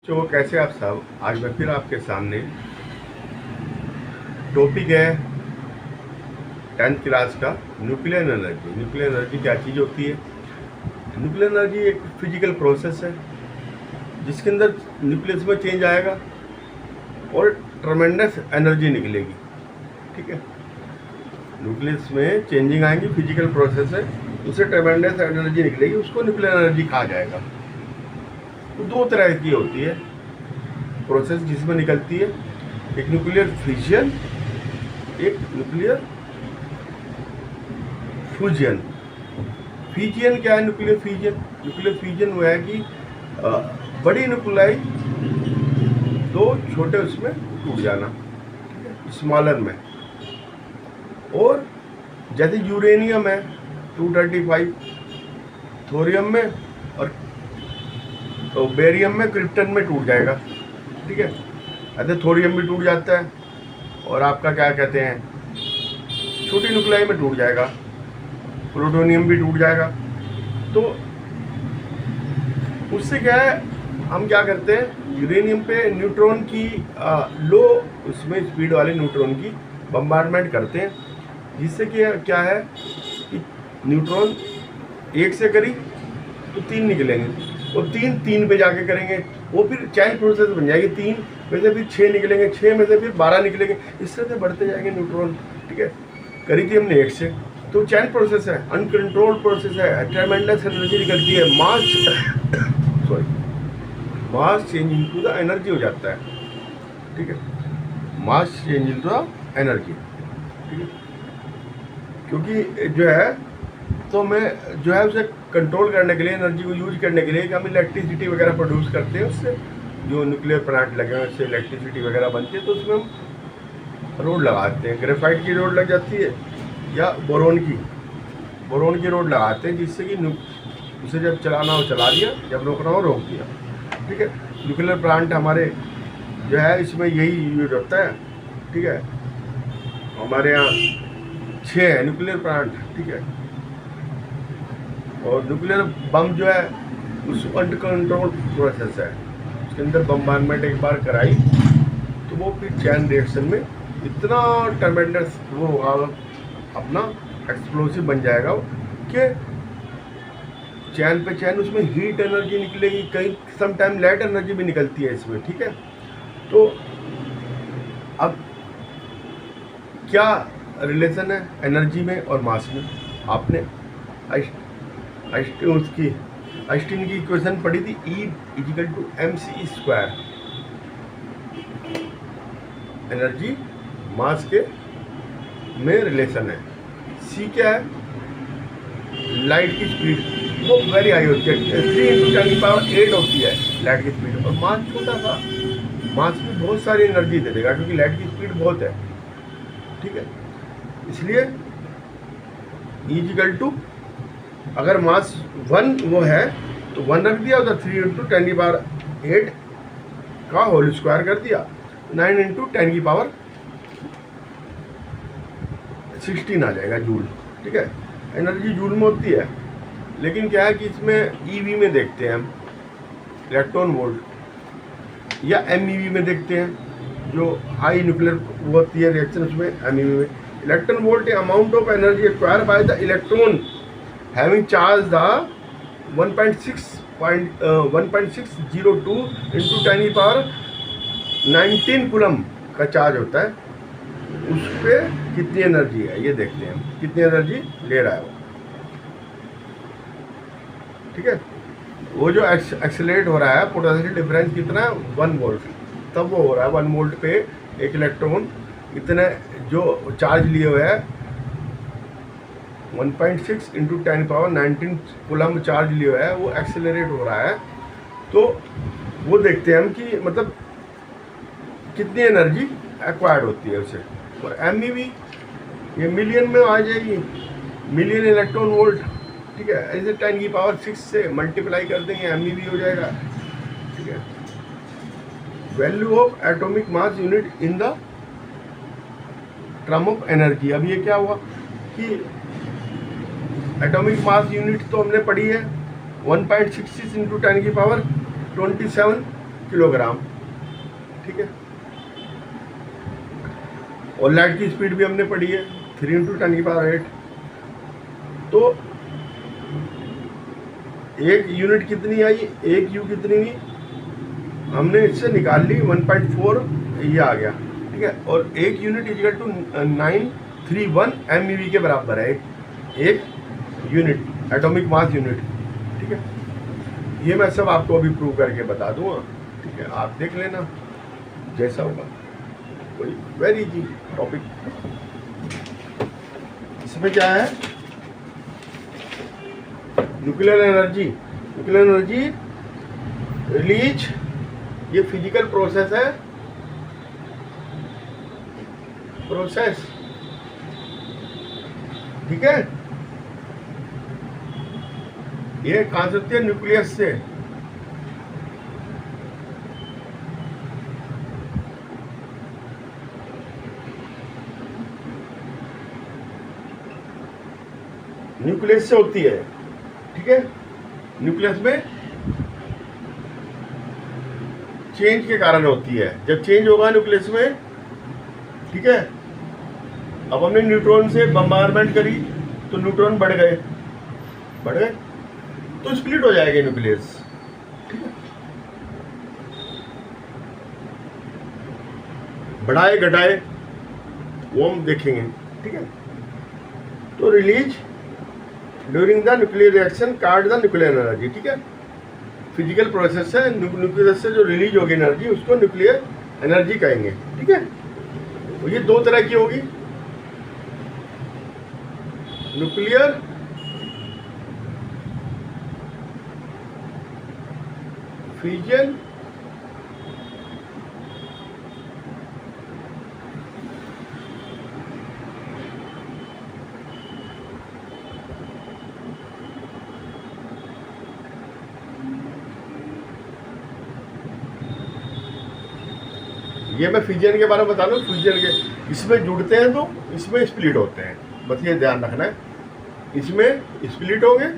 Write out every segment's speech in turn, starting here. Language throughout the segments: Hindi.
तो कैसे आप सब, आज मैं फिर आपके सामने टॉपिक है 10th क्लास का न्यूक्लियर एनर्जी। न्यूक्लियर एनर्जी क्या चीज़ होती है? न्यूक्लियर एनर्जी एक फिजिकल प्रोसेस है जिसके अंदर न्यूक्लियस में चेंज आएगा और ट्रमेंडस एनर्जी निकलेगी। ठीक है, न्यूक्लियस में चेंजिंग आएंगी, फिजिकल प्रोसेस है, उससे ट्रमेंडस एनर्जी निकलेगी, उसको न्यूक्लियर एनर्जी कहा जाएगा। तो दो तरह की होती है प्रोसेस जिसमें निकलती है, एक न्यूक्लियर फिजन, एक न्यूक्लियर फ्यूजन। फिजन क्या है? न्यूक्लियर फिजन, न्यूक्लियर फिजन वो है कि बड़ी न्यूक्लाई दो छोटे उसमें टूट जाना, स्मॉलर में। और जैसे यूरेनियम है 235, थोरियम में और बेरियम में, क्रिप्टन में टूट जाएगा। ठीक है, ऐसे थोरियम भी टूट जाता है और आपका क्या कहते हैं, छोटी न्यूक्लाई में टूट जाएगा, प्लूटोनियम भी टूट जाएगा। तो उससे क्या है, हम क्या करते हैं, यूरेनियम पे न्यूट्रॉन की लो उसमें स्पीड वाले न्यूट्रॉन की बम्बार्डमेंट करते हैं, जिससे कि क्या है कि न्यूट्रॉन एक से करी तो 3 निकलेंगे और 3 पे जाके करेंगे, वो फिर चैन प्रोसेस बन जाएगी। 3 में से फिर 6 निकलेंगे, 6 में से फिर 12 निकलेंगे, इस तरह से बढ़ते जाएंगे न्यूट्रॉन। ठीक है, करी थी हमने 1 से, तो चैन प्रोसेस है, अनकंट्रोल्ड प्रोसेस है, ट्रेमेंडस एनर्जी निकलती है, mass change into the energy हो जाता है। ठीक है, mass change into the energy. ठीक है, क्योंकि जो है, तो मैं जो है उसे कंट्रोल करने के लिए, एनर्जी को यूज करने के लिए, कि हम इलेक्ट्रिसिटी वगैरह प्रोड्यूस करते हैं, उससे जो न्यूक्लियर प्लांट लगे हैं उससे इलेक्ट्रिसिटी वगैरह बनती है, तो उसमें हम रोड लगाते हैं। ग्रेफाइट की रोड लग जाती है या बोरोन की रोड लगाते हैं, जिससे कि उसे जब चलाना हो चला दिया, जब रोकना हो रोक दिया। ठीक है, न्यूक्लियर प्लांट हमारे जो है इसमें यही यूज होता है। ठीक है, हमारे यहाँ 6 है न्यूक्लियर प्लांट। ठीक है, और न्यूक्लियर बम जो है उस अंडर कंट्रोल प्रोसेस है, उसके अंदर बम्बार्डमेंट एक बार कराई तो वो फिर चैन रिएक्शन में इतना ट्रमेंडस वो होगा, अपना एक्सप्लोसिव बन जाएगा कि चैन पे चैन उसमें हीट एनर्जी निकलेगी, कहीं सम टाइम लाइट एनर्जी भी निकलती है इसमें। ठीक है, तो अब क्या रिलेशन है एनर्जी में और मास में? आपने आइंस्टीन की इक्वेशन पढ़ी थी, E=mc²। एनर्जी मास के में रिलेशन है। सी क्या है? लाइट की स्पीड, वो वेरी हाई होती है, 3 × 10⁸ होती है लाइट की स्पीड, और मास छोटा सा, मास में बहुत सारी एनर्जी दे देगा क्योंकि लाइट की स्पीड बहुत है। ठीक है, इसलिए E= अगर मास 1 वो है तो 1 रख दिया, उधर 3 × 10⁸ का होल स्क्वायर कर दिया, 9 × 10⁻16 आ जाएगा जूल। ठीक है, एनर्जी जूल में होती है, लेकिन क्या है कि इसमें ईवी में देखते हैं हम, इलेक्ट्रॉन वोल्ट, या एमईवी में देखते हैं, जो हाई न्यूक्लियर वो होती है रिएक्शन, उसमें एमईवी में electron volt amount of energy acquired by the electron having charge the 1.602 × 10⁻19 coulomb का चार्ज होता है, उस पर कितनी एनर्जी है ये देखते हैं, कितनी एनर्जी ले रहा है वो। ठीक है, वो जो एक्सेलरेट हो रहा है, पोटेंशियल डिफरेंस कितना है? 1 वोल्ट, तब वो हो रहा है 1 वोल्ट पे एक इलेक्ट्रॉन इतने जो चार्ज लिए हुए है, 1.6 × 10⁻19 कूलम चार्ज लिए हुआ है, वो एक्सेलरेट हो रहा है। तो वो देखते हैं हम कि मतलब कितनी एनर्जी एक्वायर्ड होती है उसे। और एमईवी ये मिलियन में आ जाएगी, मिलियन इलेक्ट्रॉन वोल्ट। ठीक है, ऐसे 10⁻6 से मल्टीप्लाई कर देंगे, एमईवी हो जाएगा। ठीक है, value of atomic mass unit in the term of energy. अब ये क्या हुआ कि एटॉमिक मास यूनिट तो हमने पढ़ी है, 1.66 × 10⁻27 किलोग्राम, ठीक है। और लाइट की स्पीड भी हमने पढ़ी है 3 × 10⁸। तो एक यूनिट कितनी आई, एक यू कितनी हुई, हमने इससे निकाल ली 1.4, ये आ गया, ठीक है। और एक यूनिट इक्वल टू 931 MeV के बराबर है एक यूनिट, एटॉमिक मास यूनिट, ठीक है। ये मैं सब आपको अभी प्रूव करके बता दूंगा, ठीक है। आप देख लेना जैसा होगा, कोई वेरी इजी टॉपिक। इसमें क्या है, nuclear energy, nuclear energy release, ये फिजिकल प्रोसेस है, प्रोसेस, ठीक है। ये कहां से होती है, न्यूक्लियस से। न्यूक्लियस से होती है, ठीक है। न्यूक्लियस में चेंज के कारण होती है, जब चेंज होगा न्यूक्लियस में, ठीक है। अब हमने न्यूट्रॉन से बम्बारमेंट करी तो न्यूट्रॉन बढ़ गए, तो स्प्लिट हो जाएगा न्यूक्लियस, ठीक है। बढ़ाए घटाए वो हम देखेंगे, ठीक है। तो release during the nuclear reaction card the nuclear energy, ठीक है। फिजिकल प्रोसेस है, न्यूक्लियस से जो रिलीज होगी एनर्जी उसको न्यूक्लियर एनर्जी कहेंगे, ठीक है। तो ये दो तरह की होगी, न्यूक्लियर फिजन ये मैं फ्यूजन के बारे में बता रहा हूँ। फ्यूजन के इसमें जुड़ते हैं तो इसमें स्प्लिट होते हैं, बस ये ध्यान रखना है। इसमें स्प्लिट होंगे,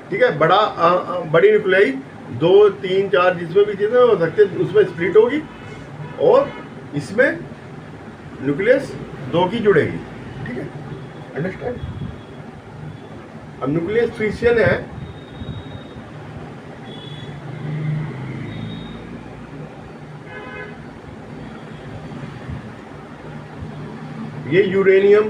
ठीक है। बड़ी न्यूक्लियाई 2, 3, 4 जिसमें भी चीज़ें हो सकते हैं उसमें स्प्लिट होगी, और इसमें न्यूक्लियस 2 की जुड़ेगी, ठीक है। अंडरस्टैंड। अब न्यूक्लियस फिशन है, ये यूरेनियम,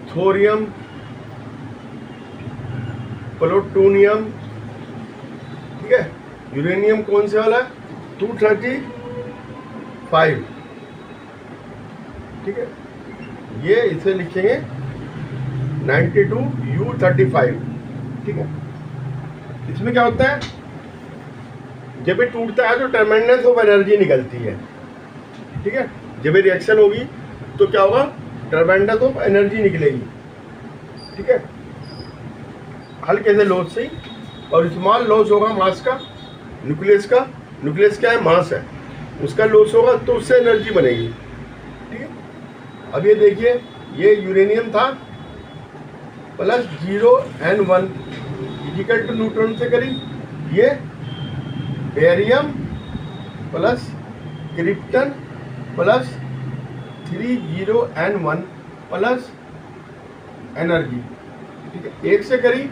थोरियम, प्लूटोनियम, ठीक है। यूरेनियम कौन से वाला है, 235, ठीक है। ये इसे लिखेंगे 92U35, ठीक है। इसमें क्या होता है, जब ये टूटता है तो ट्रेमेंडस ऑफ एनर्जी निकलती है, ठीक है। जब ये रिएक्शन होगी तो क्या होगा, ट्रेमेंडस ऑफ एनर्जी निकलेगी, ठीक है। हल्के से लॉस से, और स्मॉल लॉस होगा मास का, न्यूक्लियस का। न्यूक्लियस क्या है, मास है, उसका लॉस होगा तो उससे एनर्जी बनेगी, ठीक है। अब ये देखिए, ये यूरेनियम था plus 0N1 equal to neutron से करी, ये barium plus krypton plus 30N1 plus energy, ठीक है। एक से करी,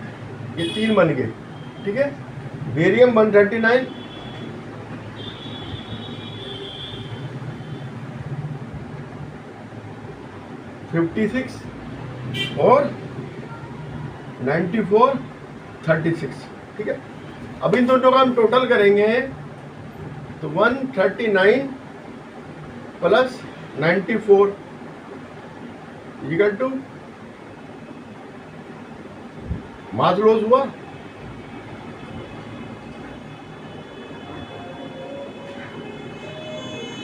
ये 3 बन गए, ठीक है। बेरियम 139, और 94, 36, ठीक है। अब इन दोनों का हम टोटल करेंगे तो 139 plus 94 equal to mass loss हुआ,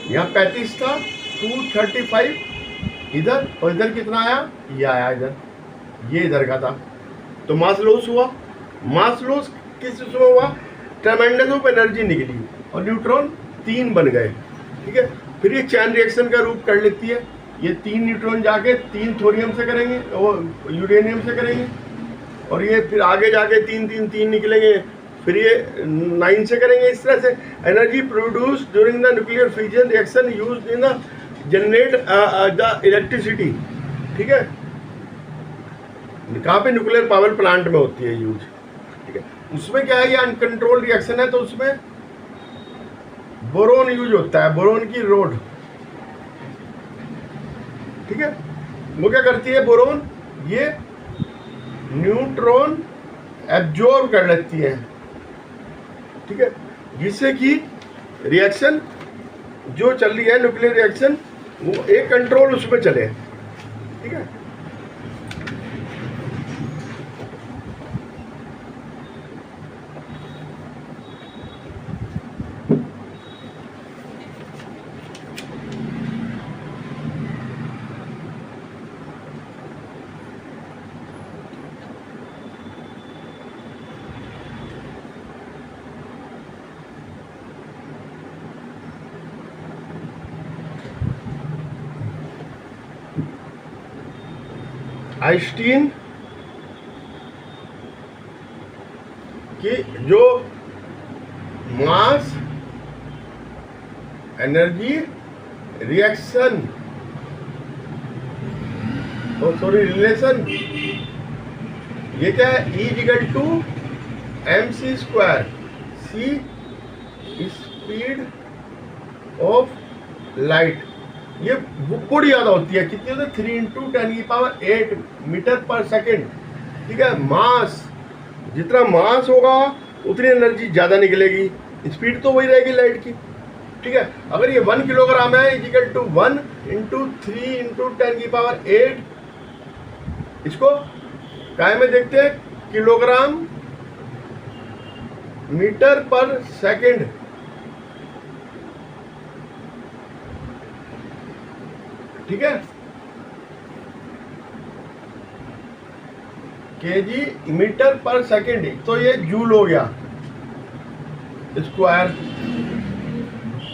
यहाँ 35 था, 235 इधर, और इधर कितना आया, ये आया इधर, ये इधर का था, तो मास लॉस हुआ। मास लॉस किस उसमें हुआ, ट्रेमेंडस ऑफ एनर्जी निकली, और न्यूट्रॉन 3 बन गए, ठीक है। फिर ये चैन रिएक्शन का रूप कर लेती है, ये 3 न्यूट्रॉन जाके 3 थोरियम से करेंगे और यूरेनियम से करेंगे, और ये फिर आगे जाके 3 निकलेंगे फिर ये 9 से करेंगे इस तरह से, energy produce during the nuclear fusion reaction used in the generate the electricity. ठीक है, कहाँ पे? न्यूक्लियर पावर प्लांट में होती है यूज। ठीक है, उसमें क्या है, ये अनकंट्रोल्ड रिएक्शन है, तो उसमें बोरोन यूज होता है, बोरोन की रोड। ठीक है, वो क्या करती है बोरोन, ये न्यूट्रॉन एब्जॉर्ब कर लेती है। ठीक है, जिससे कि रिएक्शन जो चल रही है न्यूक्लियर रिएक्शन, वो एक कंट्रोल उसमें चले। ठीक है, आइंस्टीन की जो मास एनर्जी रिएक्शन रिलेशन, ये क्या है, E equal to mc square, c speed of light. ये बुक ज़्यादा होती है, कितनी होती है, 3 × 10⁸ मीटर पर सेकेंड। ठीक है, मास, जितना मास होगा उतनी एनर्जी ज़्यादा निकलेगी, स्पीड तो वही रहेगी लाइट की। ठीक है, अगर ये 1 किलोग्राम है, इक्वल टू 1 × 3 × 10⁸, इसको काय में देखते हैं, किलोग्राम मीटर पर सेकेंड। ठीक है, केजी मीटर पर सेकेंड, तो ये जूल हो गया स्क्वायर।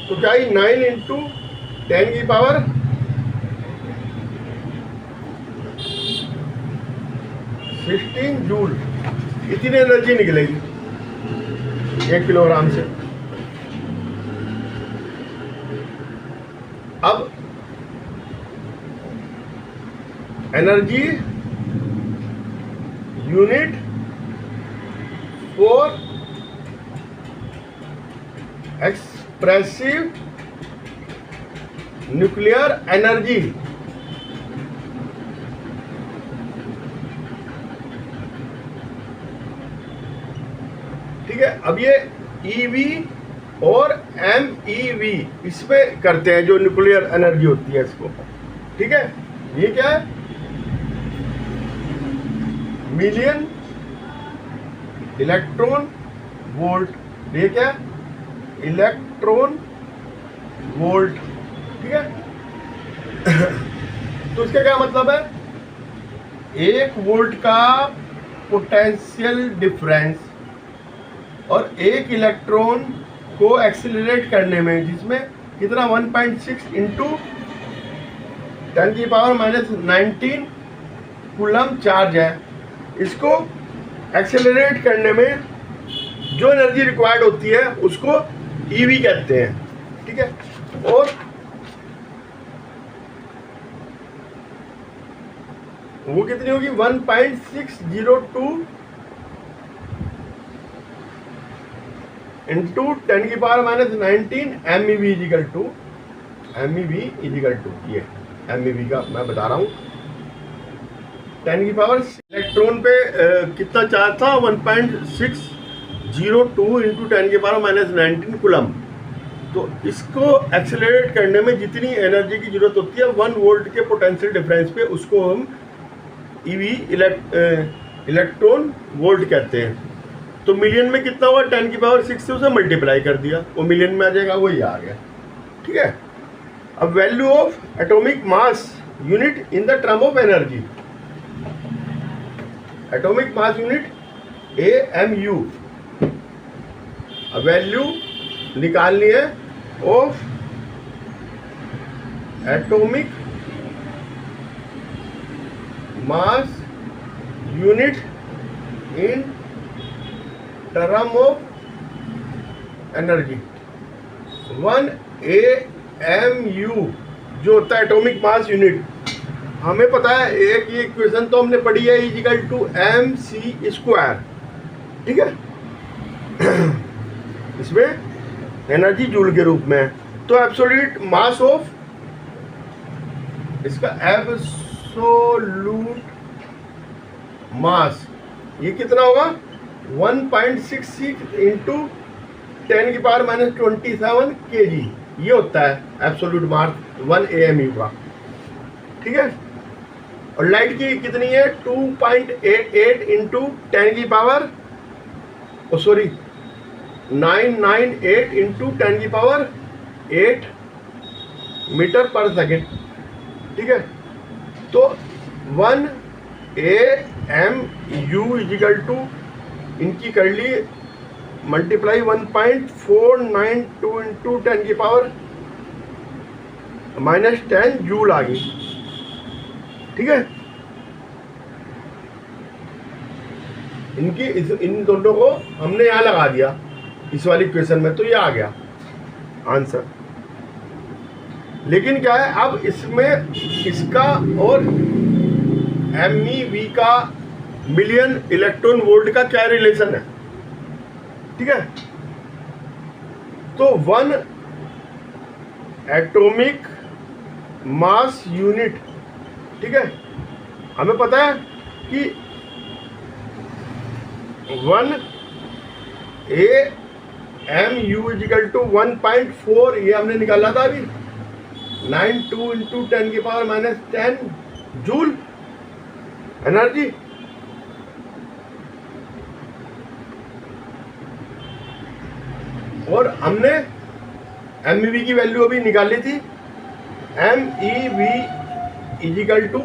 तो क्या ही 9 × 10⁻16 जूल, इतनी एनर्जी निकलेगी 1 किलोग्राम से। अब energy unit for expressive nuclear energy. ठीक है, अब ये EV और MEV इसमें करते हैं, जो न्यूक्लियर एनर्जी होती है इसको। ठीक है, ये क्या है, मिलियन इलेक्ट्रॉन वोल्ट। ये क्या, इलेक्ट्रॉन वोल्ट। ठीक है, तो इसका क्या मतलब है, 1 वोल्ट का पोटेंशियल डिफरेंस और 1 इलेक्ट्रॉन को एक्सेलरेट करने में, जिसमें कितना 1.6 × 10⁻⁻19 कूलम चार्ज है, इसको एक्सेलरेट करने में जो एनर्जी रिक्वायर्ड होती है उसको EV कहते हैं। ठीक है, और वो कितनी होगी, 1.602 × 10⁻19 MeV इक्वल टू ये MEV का मैं बता रहा हूँ, 10 की पावर इलेक्ट्रॉन पे कितना चार्ज था, 1.602 × 10⁻⁻19 कूलम। तो इसको एक्सेलरेट करने में जितनी एनर्जी की जरूरत होती है 1 वोल्ट के पोटेंशियल डिफरेंस पे, उसको हम EV इलेक्ट्रॉन वोल्ट कहते हैं। तो मिलियन में कितना हुआ, 10⁻6 से उसे मल्टीप्लाई कर दिया, वो मिलियन में आ जाएगा, वही आ गया। ठीक है, अब value of atomic mass unit in the term of energy, atomic mass unit AMU, value निकालनी है of atomic mass unit in term of energy 1 AMU जो होता है एटॉमिक मास यूनिट, हमें पता है एक ये इक्वेशन तो हमने पढ़ी है इजिकल टू mc², ठीक है। इसमें एनर्जी जूल के रूप में है। तो एब्सोल्यूट मास ऑफ, इसका एब्सोल्यूट मास ये कितना होगा 1.66 इंटू 10⁻⁻27 kg, ये होता है एब्सोल्यूट मास 1 AMU का, ठीक है। और लाइट की कितनी है 2.88 इंटू 998 इंटू 10⁸ मीटर पर सेकेंड, ठीक है। तो 1 AMU इजिकल टू इनकी कर ली मल्टीप्लाई 1.492 इंटू 10⁻⁻10 जूल आ गई, ठीक है। इन दोनों को हमने यहाँ लगा दिया इस वाली क्वेश्चन में, तो ये आ गया आंसर। लेकिन क्या है अब इसमें इसका और MeV का मिलियन इलेक्ट्रॉन वोल्ट का क्या रिलेशन है, ठीक है। तो 1 एटॉमिक मास यूनिट, ठीक है, हमें पता है कि 1 AMU इजिकल टू 1.4, ये हमने निकाला था अभी 92 इंटू 10⁻⁻10 जूल एनर्जी। और हमने MeV की वैल्यू अभी निकाली थी, MEV इजिकल टू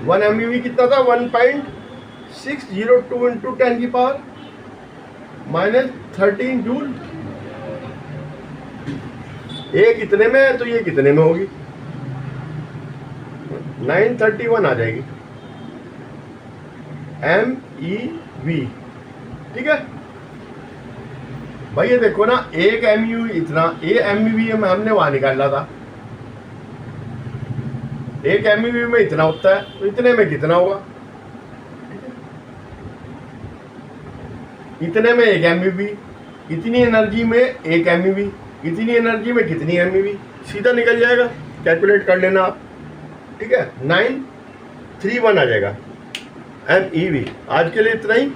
1 MeV कितना था 1.602 इंटू 10⁻⁻13 जूल। ये कितने में है तो ये कितने में होगी 931 आ जाएगी MEV, ठीक है भाई। ये देखो ना एक MU इतना, MEV हमने वहां निकाला था, एक MEV में इतना होता है, तो इतने में कितना होगा, इतने में एक MEV, इतनी एनर्जी में एक MEV, इतनी एनर्जी में कितनी MEV, सीधा निकल जाएगा, कैलकुलेट कर लेना आप, ठीक है। 931 आ जाएगा MEV। आज के लिए इतना ही,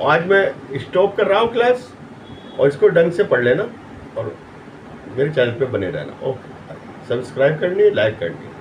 आज मैं स्टॉप कर रहा हूँ क्लास, और इसको ढंग से पढ़ लेना और मेरे चैनल पे बने रहना। ओके, सब्सक्राइब करनी है, लाइक करनी है।